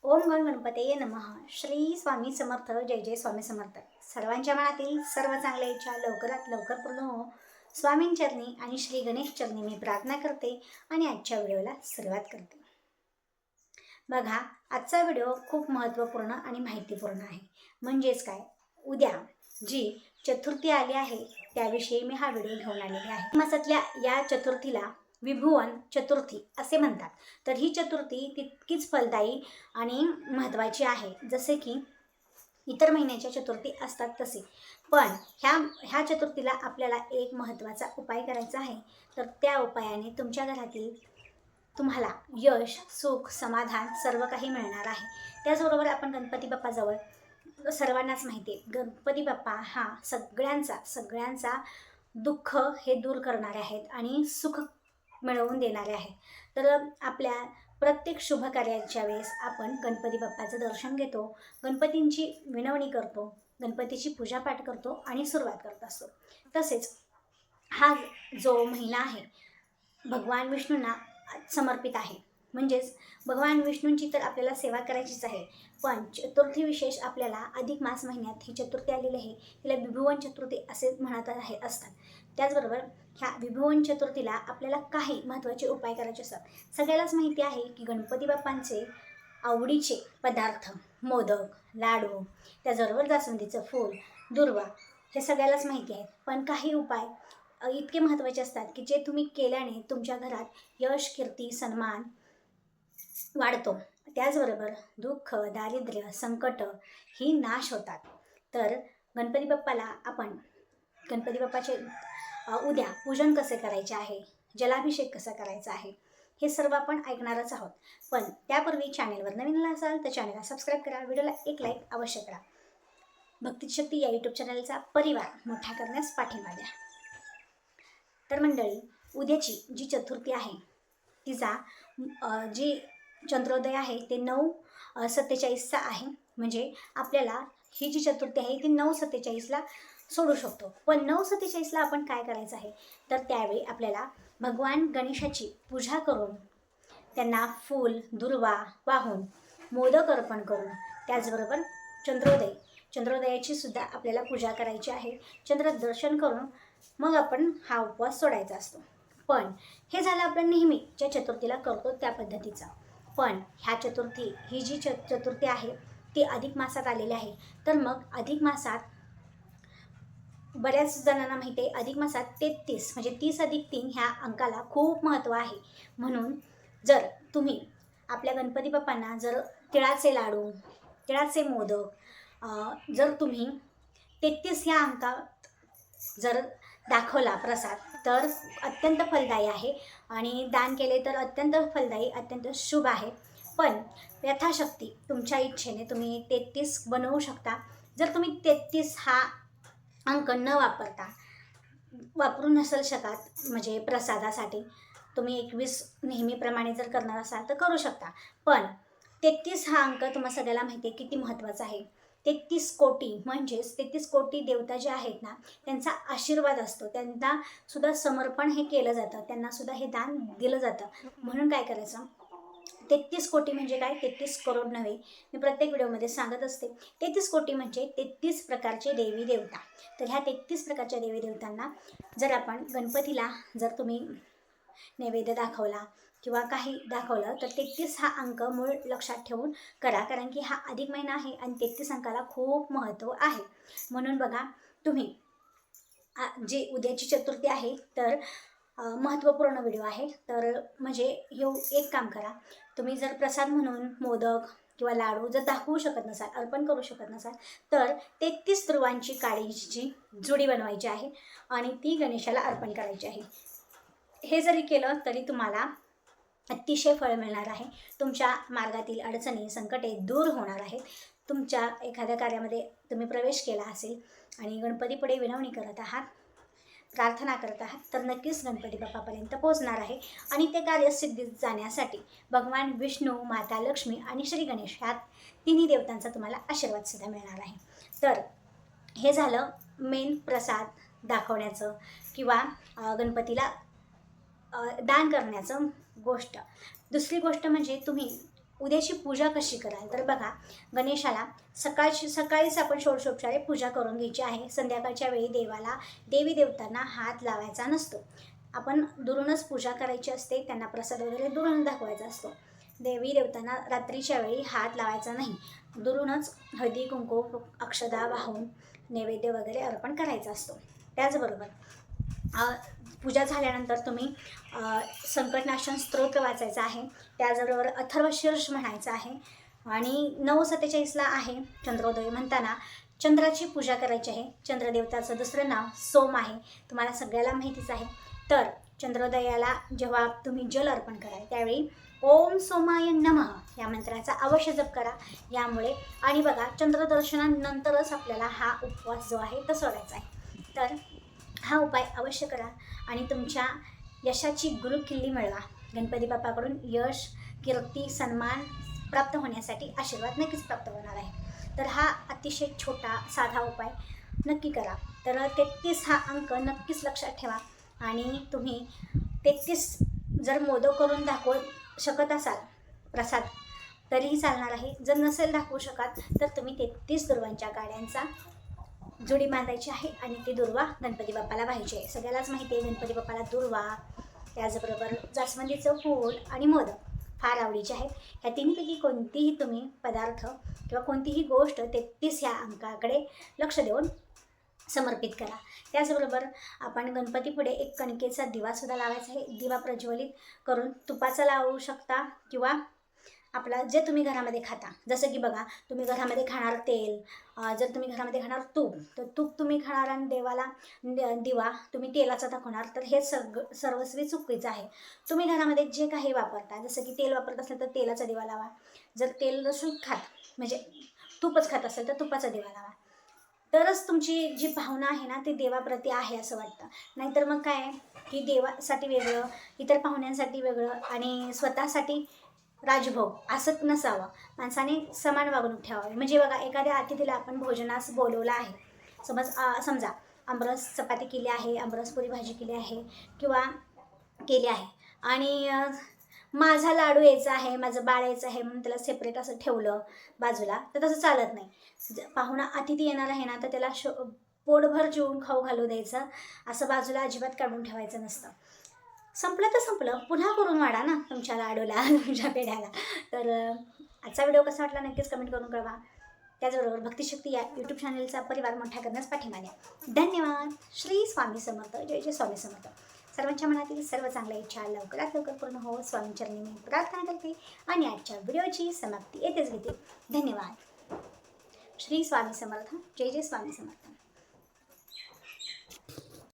ओम गण गणपतये नमः. श्री स्वामी समर्थ. जय जय स्वामी समर्थ. सर्वांच्या मनातील सर्व चांगल्या इच्छा लवकरात लवकर पूर्ण हो. स्वामींचरणी आणि श्री गणेश चरणी मी प्रार्थना करते आणि आजच्या व्हिडिओला सुरुवात करते. बघा, आजचा व्हिडिओ खूप महत्त्वपूर्ण आणि माहितीपूर्ण आहे. म्हणजेच काय, उद्या जी चतुर्थी आली आहे त्याविषयी मी हा व्हिडिओ घेऊन आलेला आहे. मासातल्या या चतुर्थीला विभुवन चतुर्थी असे म्हणतात. तर ही चतुर्थी तितकीच फलदायी आणि महत्त्वाची आहे जसे की इतर महिन्याच्या चतुर्थी असतात तसे. पण ह्या चतुर्थीला आपल्याला एक महत्त्वाचा उपाय करायचा आहे. तर त्या उपायाने तुमच्या घरातील तुम्हाला यश, सुख, समाधान सर्व काही मिळणार आहे. त्याचबरोबर आपण गणपती बाप्पाजवळ सर्वांनाच माहिती आहे, गणपती बाप्पा हा सगळ्यांचा दुःख हे दूर करणारे आहेत आणि सुख मिळवून देणारे आहेत. तर आपल्या प्रत्येक शुभ कार्याच्या वेळेस आपण गणपती बाप्पाचं दर्शन घेतो, गणपतींची विनवणी करतो, गणपतीची पूजापाठ करतो आणि सुरुवात करत असतो. तसेच हा जो महिना आहे भगवान विष्णूंना समर्पित आहे. म्हणजेच भगवान विष्णूंची तर आपल्याला सेवा करायचीच आहे. पण चतुर्थी विशेष आपल्याला अधिक मास महिन्यात ही चतुर्थी आलेली आहे, तिला विभुवन चतुर्थी असे म्हणत असतात. त्याचबरोबर ह्या विभुवन चतुर्थीला आपल्याला काही महत्त्वाचे उपाय करायचे असतात. सगळ्यालाच माहिती आहे की गणपती बाप्पांचे आवडीचे पदार्थ मोदक, लाडू, त्याचबरोबर जास्वंदीचं फूल, दुर्वा हे सगळ्यालाच माहिती आहे. पण काही उपाय इतके महत्त्वाचे असतात की जे तुम्ही केल्याने तुमच्या घरात यश, कीर्ती, सन्मान वाढतो. त्याचबरोबर दुःख, दारिद्र्य, संकट ही नाश होतात. तर गणपती बाप्पाचे उद्या पूजन कसे करायचे आहे, जलाभिषेक कसा करायचा आहे, हे सर्व आपण ऐकणारच आहोत. पण त्यापूर्वी चॅनेलवर नवीन असाल तर चॅनेलला सबस्क्राईब करा, व्हिडिओला एक लाईक अवश्य करा. भक्तिशक्ती या यूट्यूब चॅनलचा परिवार मोठा करण्यास पाठिंबा द्या. तर मंडळी, उद्याची जी चतुर्थी आहे तिचा जी चंद्रोदय आहे ते 9:47चा आहे. म्हणजे आपल्याला ही जी चतुर्थी आहे ती 9:47ला सोडू शकतो. पण 9:47ला आपण काय करायचं आहे, तर त्यावेळी आपल्याला भगवान गणेशाची पूजा करून त्यांना फूल, दुर्वा वाहून, मोदक अर्पण करून, त्याचबरोबर चंद्रोदयाची सुद्धा आपल्याला पूजा करायची आहे. चंद्रदर्शन करून मग आपण हा उपवास सोडायचा असतो. पण हे झालं आपण नेहमीच्या चतुर्थीला करतो त्या पद्धतीचा. पण ही जी चतुर्थी आहे ती अधिक मासात आलेली आहे. तर मग अधिक मासात बऱ्याच जणांना माहिती आहे, अधिक मासात 33 म्हणजे 30+3 ह्या अंकाला खूप महत्त्व आहे. म्हणून जर तुम्ही आपल्या गणपती बाप्पांना जर तिळाचे लाडू, तिळाचे मोदक जर तुम्ही 33 ह्या अंकात जर दाखवला प्रसाद तर अत्यंत फलदायी आहे आणि दान केले तर अत्यंत फलदायी, अत्यंत शुभ आहे. पण यथाशक्ती तुमच्या इच्छेने तुम्ही 33 बनवू शकता. जर तुम्ही 33 हा अंक न वापरू नसेल शकत, म्हणजे प्रसादासाठी तुम्ही 21 नेहमीप्रमाणे जर करणार असाल तर करू शकता. पण 33 हा अंक तुम्हा सगळ्याला माहिती आहे किती महत्त्वाचा आहे. 33 कोटी म्हणजेच 33 कोटी देवता जे आहेत ना, त्यांचा आशीर्वाद असतो. त्यांना सुद्धा समर्पण हे केलं जातं, त्यांना सुद्धा हे दान दिलं जातं. म्हणून काय करायचं, 33 कोटी म्हणजे काय, 33 करोड नव्हे. मी प्रत्येक व्हिडिओमध्ये सांगत असते, 33 कोटी म्हणजे 33 प्रकारचे देवी देवता. तर ह्या 33 प्रकारच्या देवी देवतांना जर आपण गणपतीला जर तुम्ही नैवेद्य दाखवला किंवा काही दाखवलं तर 33 हा अंक मूळ लक्षात ठेवून करा. कारण की हा अधिक महिना आहे आणि 33 अंकाला खूप महत्त्व आहे. म्हणून बघा, तुम्ही जी उद्याची चतुर्थी आहे तर महत्त्वपूर्ण व्हिडिओ आहे. तर म्हणजे एक काम करा, तुम्ही जर प्रसाद म्हणून मोदक किंवा लाडू जर दाखवू शकत नसाल, अर्पण करू शकत नसाल, तर 33 ध्रुवांची काळीची जुडी बनवायची आहे आणि ती गणेशाला अर्पण करायची आहे. हे जरी केलं तरी तुम्हाला अतिशय फळ मिळणार आहे. तुमच्या मार्गातील अडचणी, संकटे दूर होणार आहेत. तुमच्या एखाद्या कार्यामध्ये तुम्ही प्रवेश केला असेल आणि गणपतीपुढे विनवणी करत आहात, प्रार्थना करत आहात, तर नक्कीच गणपती बाप्पापर्यंत पोहोचणार आहे. आणि ते कार्य सिद्धीत जाण्यासाठी भगवान विष्णू, माता लक्ष्मी आणि श्री गणेश ह्या तिन्ही देवतांचा तुम्हाला आशीर्वाद सुद्धा मिळणार आहे. तर हे झालं मेन प्रसाद दाखवण्याचं किंवा गणपतीला दान करण्याचं गोष्ट. दुसरी गोष्ट म्हणजे तुम्ही उद्याची पूजा कशी कराल तर बघा, गणेशाला सकाळीच आपण षोडशोपचारे पूजा करून घ्यायची आहे. संध्याकाळच्या वेळी देवाला देवी देवतांना हात लावायचा नसतो. आपण दुरूनच पूजा करायची असते, त्यांना प्रसाद वगैरे दुरून दाखवायचा असतो. देवी देवतांना रात्रीच्या वेळी हात लावायचा नाही, दुरूनच हळदी कुंकू अक्षदा वाहून नैवेद्य वगैरे अर्पण करायचा असतो. त्याचबरोबर पूजा झाल्यानंतर तुम्ही संकटनाशन स्तोत्र वाचायचा आहे. त्याचबरोबर अथर्वशीर्ष म्हणायचं आहे. आणि 9:47 आहे चंद्रोदय म्हणताना चंद्राची पूजा करायची आहे. चंद्रदेवताचं दुसरं नाव सोम आहे, तुम्हाला सगळ्याला माहितीच आहे. तर चंद्रोदयाला जेव्हा तुम्ही जल अर्पण कराल त्यावेळी ओम सोमाय नमः या मंत्राचा अवश्य जप करा. यामुळे आणि बघा, चंद्रदर्शनानंतरच आपल्याला हा उपवास जो आहे तो सोडायचा आहे. तर हा उपाय अवश्य करा आणि तुमच्या यशाची गुरुकिल्ली मिळवा. गणपती बाप्पाकडून यश, कीर्ती, सन्मान प्राप्त होण्यासाठी आशीर्वाद नक्कीच प्राप्त होणार आहे. तर हा अतिशय छोटा साधा उपाय नक्की करा. तर 33 हा अंक नक्कीच लक्षात ठेवा. आणि तुम्ही 33 जर मोदक करून दाखवू शकत असाल प्रसाद तरीही चालणार आहे. जर नसेल दाखवू शकत तर तुम्ही 33 दुर्वांच्या गाड्यांचा जोडी बांधायची आहे आणि ती दुर्वा गणपती बाप्पाला व्हायची आहे. सगळ्यालाच माहिती आहे गणपती बाप्पाला दुर्वा, त्याचबरोबर जास्वंदीचं फूल आणि मोदक फार आवडीचे आहेत. ह्या तिन्हीपैकी कोणतीही तुम्ही पदार्थ किंवा कोणतीही गोष्ट 33 ह्या अंकाकडे लक्ष देऊन समर्पित करा. त्याचबरोबर आपण गणपतीपुढे एक कणकेचा दिवासुद्धा लावायचा आहे. दिवा प्रज्वलित करून तुपाचा लावू शकता किंवा आपला जे तुम्ही घरामध्ये खाता, जसं की बघा, तुम्ही घरामध्ये खाणार तेल, जर तुम्ही घरामध्ये खाणार तूप तर तूप तुम्ही खाणार आणि देवाला दिवा तुम्ही तेलाचा दाखवणार, तर हे सर्वस्वी चुकीचं आहे. तुम्ही घरामध्ये जे काही वापरता, जसं की तेल वापरत असेल तर तेलाचा दिवा लावा. जर तेल नसून म्हणजे तूपच खात असेल तर तुपाचा दिवा लावा. तरच तुमची जी भावना आहे ना ती देवाप्रती आहे असं वाटतं. नाहीतर मग काय की देवासाठी वेगळं, इतर पाहुण्यांसाठी वेगळं आणि स्वतःसाठी राजभोग असंच नसावं. माणसाने समान वागणूक ठेवावी. म्हणजे बघा, एखाद्या अतिथीला आपण भोजनास बोलवलं आहे, समजा आमरस चपाती केली आहे, आमरस पुरी भाजी केली आहे किंवा केली आहे आणि माझा लाडू यायचा आहे, माझं बाळ यायचं आहे म्हणून त्याला सेपरेट असं ठेवलं बाजूला, तर तसं चालत नाही. पाहुणा अतिथी येणार आहे ना तर त्याला पोटभर जेवून खाऊ घालू द्यायचं, असं बाजूला अजिबात काढून ठेवायचं नसतं. संपलं तर संपलं, पुन्हा करून वाढा ना तुमच्या लाडूला, तुमच्या पेढ्याला. तर आजचा व्हिडिओ कसा वाटला नक्कीच कमेंट करून कळवा. त्याचबरोबर भक्तिशक्ती या यूट्यूब चॅनलचा परिवार मोठा करण्यास पाठिंबा द्या. धन्यवाद. श्री स्वामी समर्थ. जय जय स्वामी समर्थ. सर्वांच्या मनातील सर्व चांगल्या इच्छा लवकरात लवकर पूर्ण हो स्वामींचरणी मी प्रार्थना करते आणि आजच्या व्हिडिओची समाप्ती येथेच घेते. धन्यवाद. श्री स्वामी समर्थ. जय जय स्वामी समर्थ.